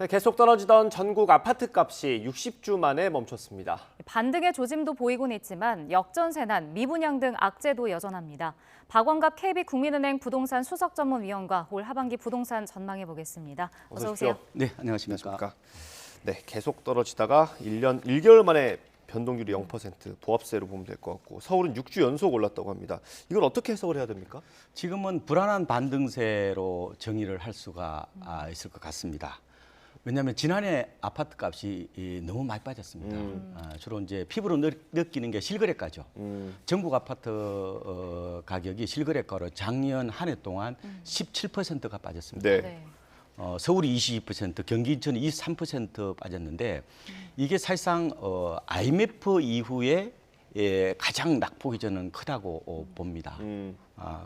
계속 떨어지던 전국 아파트 값이 60주 만에 멈췄습니다. 반등의 조짐도 보이곤 있지만 역전세난, 미분양 등 악재도 여전합니다. 박원갑 KB국민은행 부동산 수석전문위원과 올 하반기 부동산 전망해 보겠습니다. 어서 오세요. 네, 안녕하십니까. 네, 계속 떨어지다가 1년 1개월 만에 변동률이 0%, 보합세로 보면 될 것 같고 서울은 6주 연속 올랐다고 합니다. 이걸 어떻게 해석을 해야 됩니까? 지금은 불안한 반등세로 정의를 할 수가 있을 것 같습니다. 왜냐하면 지난해 아파트 값이 너무 많이 빠졌습니다. 주로 이제 피부로 느끼는 게 실거래가죠. 전국 아파트 가격이 실거래가로 작년 한 해 동안 17%가 빠졌습니다. 네. 서울이 22%, 경기 인천이 23% 빠졌는데 이게 사실상 IMF 이후에 가장 낙폭이 저는 크다고 봅니다.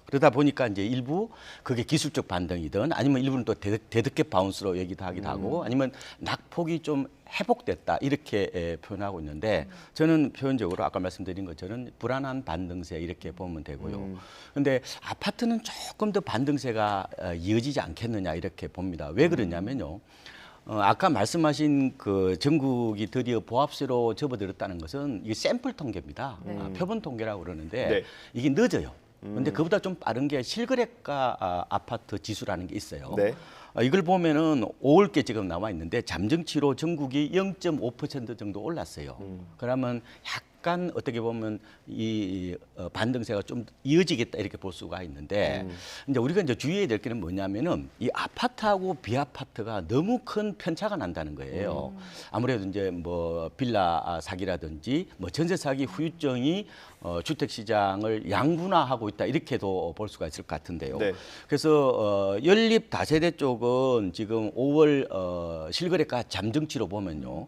그러다 보니까 이제 일부 그게 기술적 반등이든 아니면 일부는 또 데드캣 바운스로 얘기도 하기도 하고 아니면 낙폭이 좀 회복됐다 이렇게 표현하고 있는데 저는 표현적으로 아까 말씀드린 것처럼 불안한 반등세 이렇게 보면 되고요. 그런데 아파트는 조금 더 반등세가 이어지지 않겠느냐 이렇게 봅니다. 왜 그러냐면요. 아까 말씀하신 그 전국이 드디어 보합세로 접어들었다는 것은 이게 샘플 통계입니다. 표본 통계라고 그러는데 네. 이게 늦어요. 그런데 그보다 좀 빠른 게 실거래가 아파트 지수라는 게 있어요. 네. 이걸 보면은 5월께 지금 나와 있는데 잠정치로 전국이 0.5% 정도 올랐어요. 그러면 약간 어떻게 보면 이 반등세가 좀 이어지겠다 이렇게 볼 수가 있는데 이제 우리가 이제 주의해야 될 게 뭐냐면은 이 아파트하고 비아파트가 너무 큰 편차가 난다는 거예요. 아무래도 이제 뭐 빌라 사기라든지 뭐 전세 사기 후유증이 주택 시장을 양분화하고 있다 이렇게도 볼 수가 있을 것 같은데요. 네. 그래서 연립 다세대 쪽은 지금 5월 실거래가 잠정치로 보면요.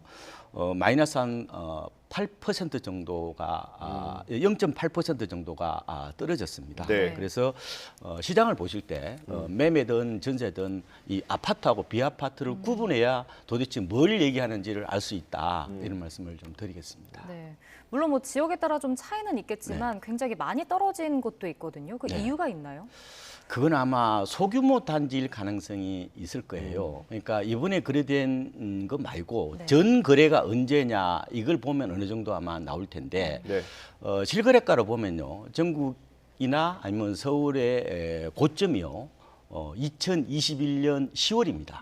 마이너스 한 8% 정도가 0.8% 정도가 떨어졌습니다. 네. 그래서 시장을 보실 때 매매든 전세든 이 아파트하고 비아파트를 구분해야 도대체 뭘 얘기하는지를 알 수 있다 이런 말씀을 좀 드리겠습니다. 네. 물론 뭐 지역에 따라 좀 차이는 있겠지만 굉장히 많이 떨어진 곳도 있거든요. 그 이유가 있나요? 그건 아마 소규모 단지일 가능성이 있을 거예요. 그러니까 이번에 거래된 거 말고 네. 전 거래가 언제냐 이걸 보면 어느 정도 아마 나올 텐데 네. 실거래가로 보면요 전국이나 아니면 서울의 고점이요 2021년 10월입니다.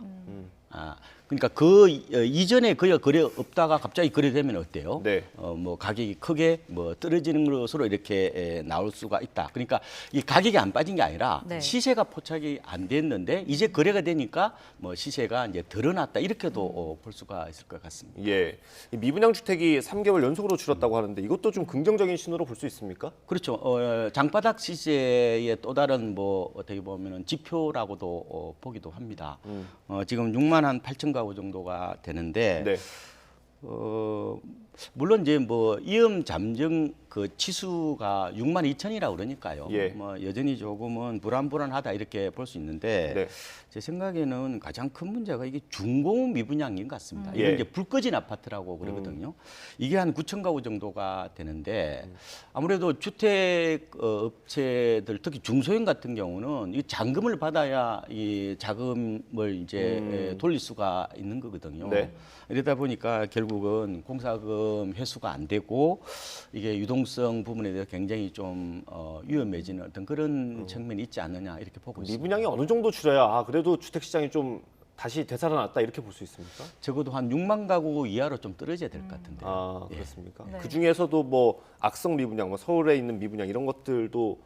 그러니까 그 이전에 거래 없다가 갑자기 거래되면 어때요? 네. 뭐 가격이 크게 뭐 떨어지는 것으로 이렇게 나올 수가 있다. 그러니까 이 가격이 안 빠진 게 아니라 네. 시세가 포착이 안 됐는데 이제 거래가 되니까 뭐 시세가 이제 드러났다 이렇게도 볼 수가 있을 것 같습니다. 예. 이 미분양 주택이 3개월 연속으로 줄었다고 하는데 이것도 좀 긍정적인 신호로 볼 수 있습니까? 그렇죠. 장바닥 시세의 또 다른 뭐 어떻게 보면은 지표라고도 보기도 합니다. 지금 6만 한 8천 가구 정도가 되는데 네. 물론 이제 뭐 이음 잠정 그 치수가 6만 2천이라고 그러니까요. 예. 뭐 여전히 조금은 불안하다 이렇게 볼 수 있는데 네. 제 생각에는 가장 큰 문제가 이게 중고급 미분양인 것 같습니다. 예. 이건 이제 불 꺼진 아파트라고 그러거든요. 이게 한 9천 가구 정도가 되는데 아무래도 주택 업체들 특히 중소형 같은 경우는 이 잔금을 받아야 이 자금을 이제 돌릴 수가 있는 거거든요. 네. 이러다 보니까 결국은 공사금 회수가 안 되고 이게 유동성 부분에 대해서 굉장히 좀 위험해지는 어떤 그런 측면이 있지 않느냐 이렇게 보고 있습니다. 미분양이 어느 정도 줄여야 그래도 주택 시장이 좀 다시 되살아났다 이렇게 볼 수 있습니까? 적어도 한 6만 가구 이하로 좀 떨어져야 될 것 같은데. 아, 그렇습니까? 네. 그 중에서도 뭐 악성 미분양, 뭐 서울에 있는 미분양 이런 것들도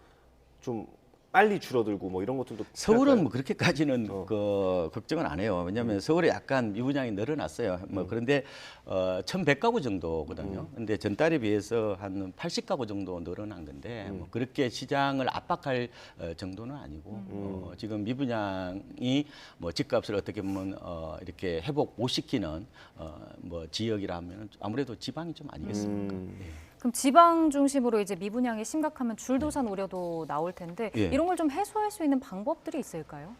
좀 빨리 줄어들고 뭐 이런 것들도 서울은 뭐 그렇게까지는 어. 걱정은 안 해요. 왜냐하면 서울에 약간 미분양이 늘어났어요. 뭐 그런데 1,100가구 정도거든요. 근데 전달에 비해서 한 80가구 정도 늘어난 건데 뭐 그렇게 시장을 압박할 정도는 아니고 지금 미분양이 뭐 집값을 어떻게 보면 이렇게 회복 못 시키는 뭐 지역이라면 아무래도 지방이 좀 아니겠습니까? 예. 그럼 지방 중심으로 이제 미분양이 심각하면 줄도산 우려도 나올 텐데 예. 이런 걸 좀 해소할 수 있는 방법들이 있을까요?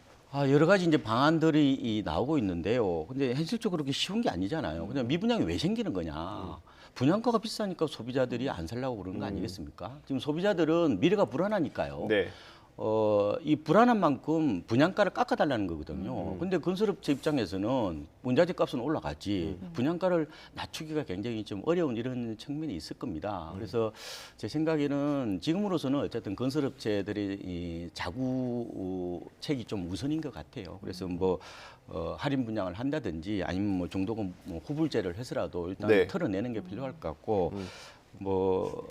여러 가지 이제 방안들이 나오고 있는데요. 근데 현실적으로 그렇게 쉬운 게 아니잖아요. 그냥 미분양이 왜 생기는 거냐. 분양가가 비싸니까 소비자들이 안 살려고 그러는 거 아니겠습니까? 지금 소비자들은 미래가 불안하니까요. 네. 이 불안한 만큼 분양가를 깎아달라는 거거든요. 근데 건설업체 입장에서는 원자재 값은 올라가지 분양가를 낮추기가 굉장히 좀 어려운 이런 측면이 있을 겁니다. 그래서 제 생각에는 지금으로서는 어쨌든 건설업체들의 이 자구책이 좀 우선인 것 같아요. 그래서 뭐 할인 분양을 한다든지 아니면 뭐 정도금 뭐 후불제를 해서라도 일단 네. 털어내는 게 필요할 것 같고 뭐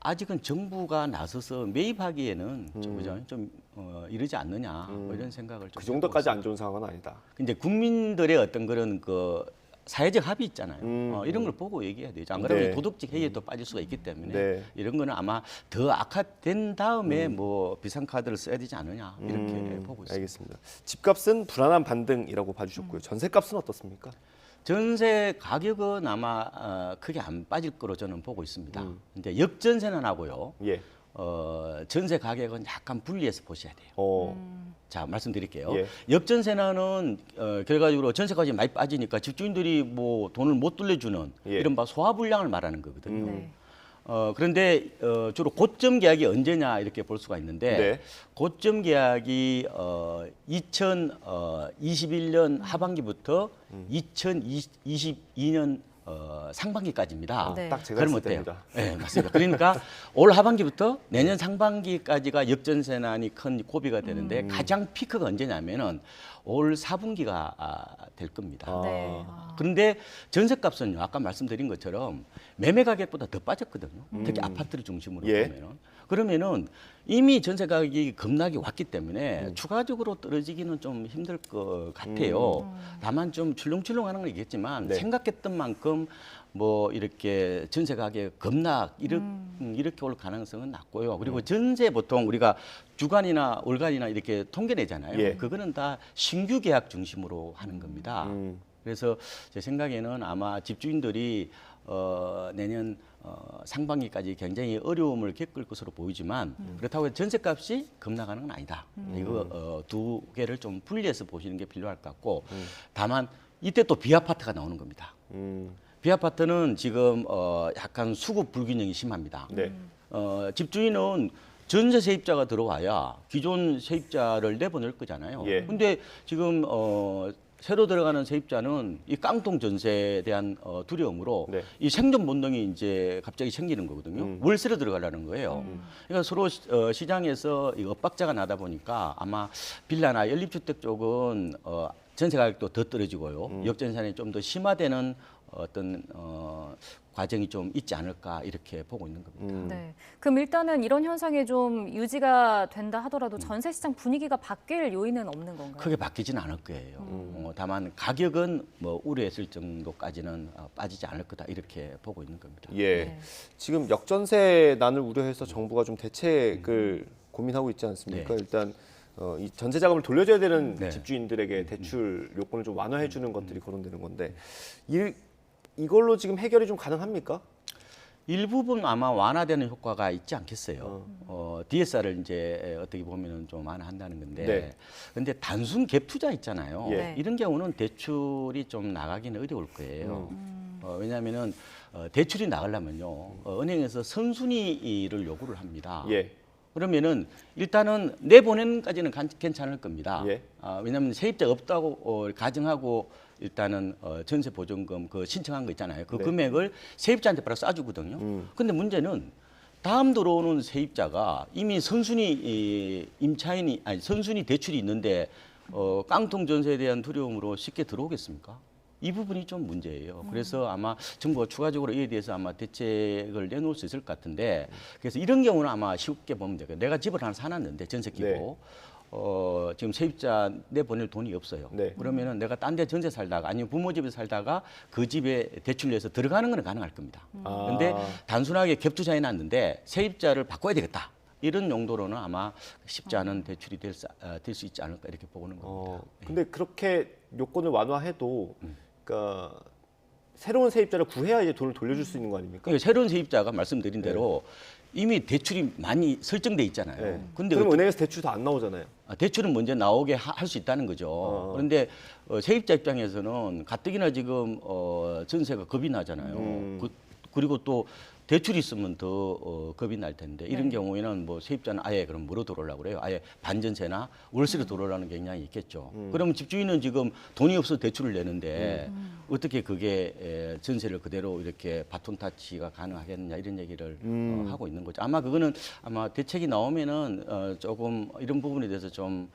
아직은 정부가 나서서 매입하기에는 좀, 그죠? 좀 이르지 않느냐 뭐 이런 생각을 좀 그 정도까지 안 좋은 상황은 아니다. 이제 국민들의 어떤 그런 그 사회적 합의 있잖아요. 이런 걸 보고 얘기해야 되죠. 안 그러면 네. 도덕적 해이에 또 빠질 수가 있기 때문에 네. 이런 거는 아마 더 악화된 다음에 뭐 비상카드를 써야 되지 않느냐 이렇게 보고 있습니다. 알겠습니다. 집값은 불안한 반등이라고 봐주셨고요. 전세값은 어떻습니까? 전세 가격은 아마 크게 안 빠질 거로 저는 보고 있습니다. 이제 역전세는 하고요. 예. 전세 가격은 약간 분리해서 보셔야 돼요. 자, 말씀드릴게요. 예. 역전세나는 결과적으로 전세가격이 많이 빠지니까 집주인들이 뭐 돈을 못 돌려주는 예. 이른바 소화불량을 말하는 거거든요. 네. 그런데 주로 고점 계약이 언제냐 이렇게 볼 수가 있는데 네. 고점 계약이 2021년 하반기부터 2022년 상반기까지입니다. 네. 딱 제가 그럼 했을 어때요? 때입니다. 네, 맞습니다. 그러니까 올 하반기부터 내년 상반기까지가 역전세난이 큰 고비가 되는데 가장 피크가 언제냐면은 올 4분기가 될 겁니다. 네. 그런데 전세값은요, 아까 말씀드린 것처럼 매매 가격보다 더 빠졌거든요. 특히 아파트를 중심으로 예. 보면은. 그러면은 이미 전세 가격이 급락이 왔기 때문에 추가적으로 떨어지기는 좀 힘들 것 같아요. 다만 좀 출렁출렁하는 건 있겠지만 네. 생각했던 만큼 뭐 이렇게 전세 가격 급락 이렇게 올 가능성은 낮고요. 그리고 전세 보통 우리가 주간이나 월간이나 이렇게 통계 내잖아요. 예. 그거는 다 신규 계약 중심으로 하는 겁니다. 그래서 제 생각에는 아마 집주인들이 내년 상반기까지 굉장히 어려움을 겪을 것으로 보이지만 그렇다고 해서 전세값이 급락하는 건 아니다. 이거 두 개를 좀 분리해서 보시는 게 필요할 것 같고 다만 이때 또 비아파트가 나오는 겁니다. 비아파트는 지금 약간 수급 불균형이 심합니다. 네. 집주인은 전세 세입자가 들어와야 기존 세입자를 내보낼 거잖아요. 예. 근데 지금 새로 들어가는 세입자는 이 깡통 전세에 대한 두려움으로 네. 이 생존 본능이 이제 갑자기 생기는 거거든요. 월세로 들어가려는 거예요. 그러니까 서로 시장에서 이 엇박자가 나다 보니까 아마 빌라나 연립주택 쪽은 전세 가격도 더 떨어지고요. 역전세난이 좀 더 심화되는 어떤 과정이 좀 있지 않을까 이렇게 보고 있는 겁니다. 네. 그럼 일단은 이런 현상이 좀 유지가 된다 하더라도 전세 시장 분위기가 바뀔 요인은 없는 건가요? 크게 바뀌지는 않을 거예요. 다만 가격은 뭐 우려했을 정도까지는 빠지지 않을 거다 이렇게 보고 있는 겁니다. 예. 네. 지금 역전세난을 우려해서 정부가 좀 대책을 고민하고 있지 않습니까? 네. 일단 이 전세 자금을 돌려줘야 되는 네. 집주인들에게 대출 요건을 좀 완화해 주는 것들이 거론되는 건데 이걸로 지금 해결이 좀 가능합니까? 일부분 아마 완화되는 효과가 있지 않겠어요. DSR을 이제 어떻게 보면은 좀 완화한다는 건데, 네. 근데 단순 갭 투자 있잖아요. 예. 이런 경우는 대출이 좀 나가기는 어려울 거예요. 왜냐하면은 대출이 나가려면요, 은행에서 선순위를 요구를 합니다. 예. 그러면은 일단은 내보내는까지는 괜찮을 겁니다. 예. 왜냐하면 세입자 없다고 가정하고 일단은 전세 보증금 그 신청한 거 있잖아요. 그 네. 금액을 세입자한테 바로 쏴주거든요. 근데 문제는 다음 들어오는 세입자가 이미 선순위 임차인이 아니 선순위 대출이 있는데 깡통 전세에 대한 두려움으로 쉽게 들어오겠습니까? 이 부분이 좀 문제예요. 그래서 아마 정부가 추가적으로 이에 대해서 아마 대책을 내놓을 수 있을 것 같은데 그래서 이런 경우는 아마 쉽게 보면 돼요. 내가 집을 하나 사놨는데 전세 끼고 네. 지금 세입자 내보낼 돈이 없어요. 네. 그러면은 내가 딴 데 전세 살다가 아니면 부모 집에 살다가 그 집에 대출 내서 들어가는 건 가능할 겁니다. 그런데 단순하게 갭 투자해 놨는데 세입자를 바꿔야 되겠다. 이런 용도로는 아마 쉽지 않은 대출이 될 수 있지 않을까 이렇게 보는 겁니다. 근데 그렇게 요건을 완화해도 그러니까 새로운 세입자를 구해야 이제 돈을 돌려줄 수 있는 거 아닙니까? 그러니까 새로운 세입자가 말씀드린 대로 이미 대출이 많이 설정돼 있잖아요. 네. 근데 그럼 은행에서 대출 다 안 나오잖아요. 대출은 먼저 나오게 할 수 있다는 거죠. 그런데 세입자 입장에서는 가뜩이나 지금 전세가 겁이 나잖아요. 그리고 또 대출이 있으면 더 겁이 날 텐데 이런 경우에는 뭐 세입자는 아예 그럼 뭐로 들어오려고 그래요? 아예 반전세나 월세로 들어오라는 경향이 있겠죠. 그러면 집주인은 지금 돈이 없어서 대출을 내는데 어떻게 그게 전세를 그대로 이렇게 바톤 타치가 가능하겠느냐 이런 얘기를 하고 있는 거죠. 아마 그거는 아마 대책이 나오면은 조금 이런 부분에 대해서 좀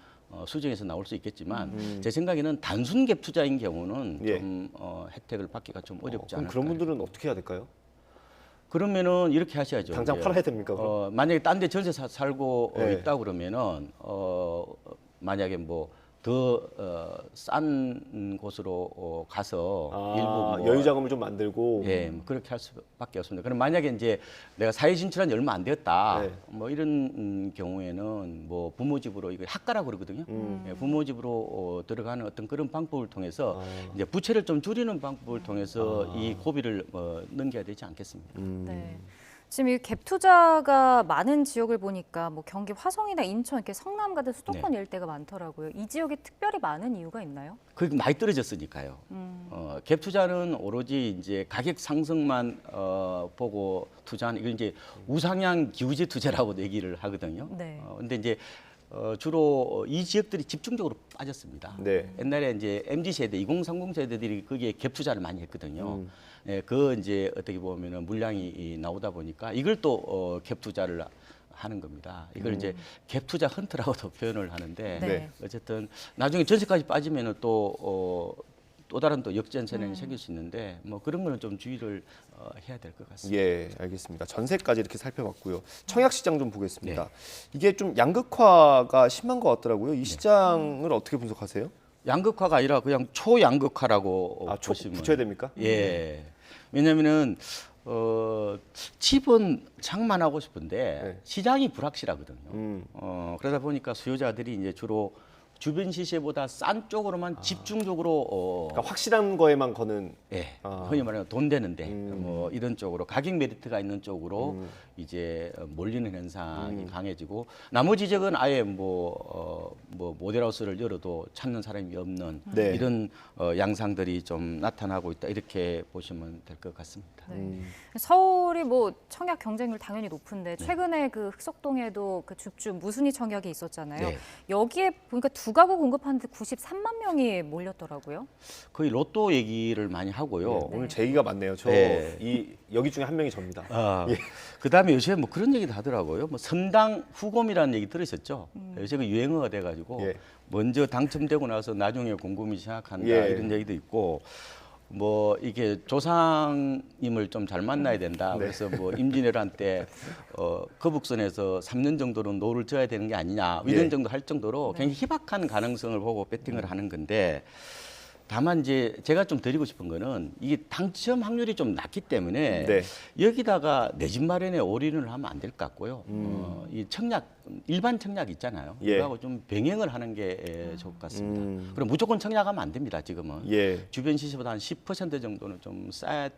수정해서 나올 수 있겠지만 제 생각에는 단순 갭 투자인 경우는 예. 좀 혜택을 받기가 좀 어렵지 그럼 않을까. 그런 분들은 어떻게 해야 될까요? 그러면은 이렇게 하셔야죠. 당장 이제. 팔아야 됩니까? 그럼? 만약에 딴 데 전세 살고 네. 있다 그러면은 만약에 뭐 더 싼 곳으로 가서 일부 뭐 여유 자금을 좀 만들고 예, 뭐 그렇게 할 수밖에 없습니다. 그럼 만약에 이제 내가 사회 진출한 지 얼마 안 되었다, 네. 뭐 이런 경우에는 뭐 부모 집으로 이거 학가라고 그러거든요. 예, 부모 집으로 들어가는 어떤 그런 방법을 통해서 이제 부채를 좀 줄이는 방법을 통해서 이 고비를 넘겨야 되지 않겠습니까? 네. 지금 이 갭 투자가 많은 지역을 보니까 뭐 경기 화성이나 인천, 이렇게 성남 같은 수도권 일대가 많더라고요. 이 지역이 특별히 많은 이유가 있나요? 그게 많이 떨어졌으니까요. 갭 투자는 오로지 이제 가격 상승만 보고 투자하는 이걸 이제 우상향 기우제 투자라고 얘기를 하거든요. 네. 근데 이제 주로 이 지역들이 집중적으로 빠졌습니다. 네. 옛날에 이제 MZ 세대, 2030 세대들이 거기에 갭 투자를 많이 했거든요. 예, 그 이제 어떻게 보면은 물량이 나오다 보니까 이걸 또 갭 투자를 하는 겁니다. 이걸 이제 갭 투자 헌트라고도 표현을 하는데 네. 어쨌든 나중에 전세까지 빠지면은 또 다른 또 역전세력이 생길 수 있는데 뭐 그런 거는 좀 주의를 해야 될 것 같습니다. 예, 알겠습니다. 전세까지 이렇게 살펴봤고요. 청약 시장 좀 보겠습니다. 이게 좀 양극화가 심한 것 같더라고요. 이 시장을 어떻게 분석하세요? 양극화가 아니라 그냥 초양극화라고 초 보시면 붙여야 됩니까? 예. 왜냐면은 집은 장만하고 싶은데 네. 시장이 불확실하거든요. 그러다 보니까 수요자들이 이제 주로 주변 시세보다 싼 쪽으로만 집중적으로 그러니까 확실한 거에만 거는 예, 흔히 말하는 돈 되는데 음. 뭐 이런 쪽으로 가격 메리트가 있는 쪽으로 이제 몰리는 현상이 강해지고 나머지 지역은 아예 뭐 모델하우스를 열어도 찾는 사람이 없는 네. 이런 양상들이 좀 나타나고 있다 이렇게 보시면 될 것 같습니다. 네. 서울이 뭐 청약 경쟁률 당연히 높은데 최근에 그 흑석동에도 그 죽주 무순위 청약이 있었잖아요. 네. 여기에 보니까 두 가구 공급하는데 93만 명이 몰렸더라고요. 거의 로또 얘기를 많이 하고요. 오늘 제기가 많네요. 저 네. 여기 중에 한 명이 접니다. 그다음에 요새 뭐 그런 얘기도 하더라고요. 뭐 선당 후곰이라는 얘기 들으셨죠? 요새 그 유행어가 돼가지고 예. 먼저 당첨되고 나서 나중에 곰곰이 생각한다 예. 이런 얘기도 있고 뭐 이게 조상님을 좀 잘 만나야 된다. 네. 그래서 뭐 임진왜란 때 거북선에서 3년 정도는 노를 져야 되는 게 아니냐 이런 예. 정도 할 정도로 굉장히 희박한 가능성을 보고 배팅을 하는 건데 다만 이제 제가 좀 드리고 싶은 거는 이게 당첨 확률이 좀 낮기 때문에 네. 여기다가 내 집 마련에 올인을 하면 안 될 것 같고요. 이 청약 일반 청약 있잖아요. 예. 이거하고 좀 병행을 하는 게 좋을 것 같습니다. 그럼 무조건 청약하면 안 됩니다. 지금은 예. 주변 시세보다 한 10% 정도는 좀 쌓아야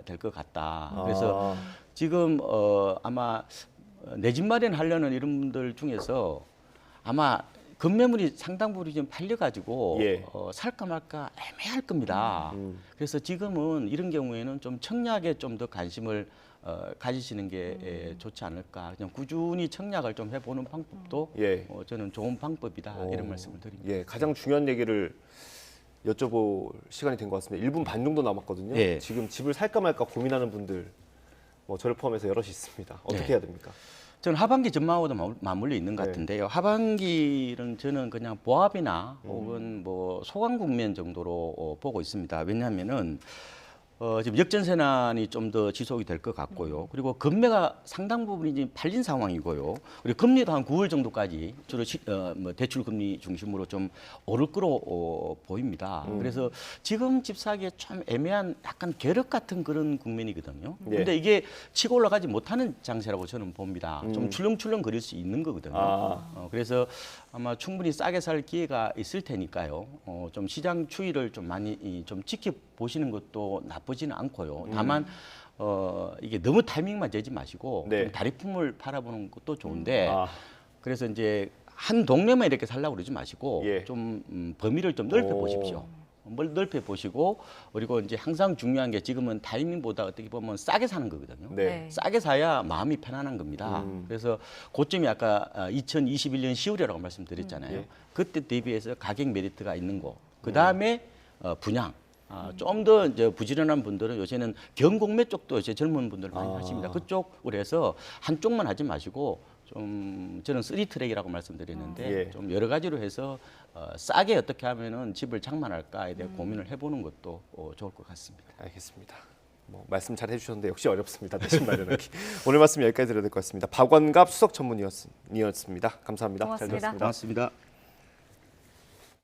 될 것 같다. 그래서 지금 아마 내 집 마련 하려는 이런 분들 중에서 아마 급매물이 상당 부분 좀 팔려가지고 예. 살까 말까 애매할 겁니다. 그래서 지금은 이런 경우에는 좀 청약에 좀 더 관심을 가지시는 게 좋지 않을까. 그냥 꾸준히 청약을 좀 해보는 방법도 예. 저는 좋은 방법이다 이런 말씀을 드립니다. 예, 가장 중요한 얘기를 여쭤볼 시간이 된 것 같습니다. 1분 반 정도 남았거든요. 예. 지금 집을 살까 말까 고민하는 분들 뭐 저를 포함해서 여럿이 있습니다. 어떻게 네. 해야 됩니까? 저는 하반기 전망하고도 맞물려 있는 것 네. 같은데요. 하반기는 저는 그냥 보합이나 혹은 뭐 소강 국면 정도로 보고 있습니다. 왜냐하면은 지금 역전세난이 좀 더 지속이 될 것 같고요. 그리고 금매가 상당 부분이 지금 팔린 상황이고요. 그리고 금리도 한 9월 정도까지 주로 뭐 대출 금리 중심으로 좀 오를 거로 보입니다. 그래서 지금 집 사기에 좀 애매한 약간 계륵 같은 그런 국면이거든요. 예. 근데 이게 치고 올라가지 못하는 장세라고 저는 봅니다. 좀 출렁출렁 거릴 수 있는 거거든요. 그래서 아마 충분히 싸게 살 기회가 있을 테니까요. 좀 시장 추이를 좀 많이 좀 지켜보시는 것도 나쁘지는 않고요. 다만 이게 너무 타이밍만 재지 마시고 네. 좀 다리품을 팔아보는 것도 좋은데 아. 그래서 이제 한 동네만 이렇게 살라고 그러지 마시고 예. 좀 범위를 좀 넓혀 보십시오. 넓혀 보시고 그리고 이제 항상 중요한 게 지금은 타이밍보다 어떻게 보면 싸게 사는 거거든요. 네. 싸게 사야 마음이 편안한 겁니다. 그래서 고점이 아까 2021년 10월이라고 말씀드렸잖아요. 예. 그때 대비해서 가격 메리트가 있는 거. 그 다음에 분양. 좀 더 이제 부지런한 분들은 요새는 경공매 쪽도 이제 젊은 분들 많이 하십니다. 그쪽으로 해서 한쪽만 하지 마시고 좀 저는 3트랙이라고 말씀드렸는데 예. 좀 여러 가지로 해서 싸게 어떻게 하면은 집을 장만할까에 대해 고민을 해보는 것도 좋을 것 같습니다. 알겠습니다. 뭐 말씀 잘 해주셨는데 역시 어렵습니다. 대신 마련하기. 오늘 말씀 여기까지 드려야 될 것 같습니다. 박원갑 수석 전문위원이었습니다. 감사합니다. 잘 고맙습니다. 들었습니다. 고맙습니다.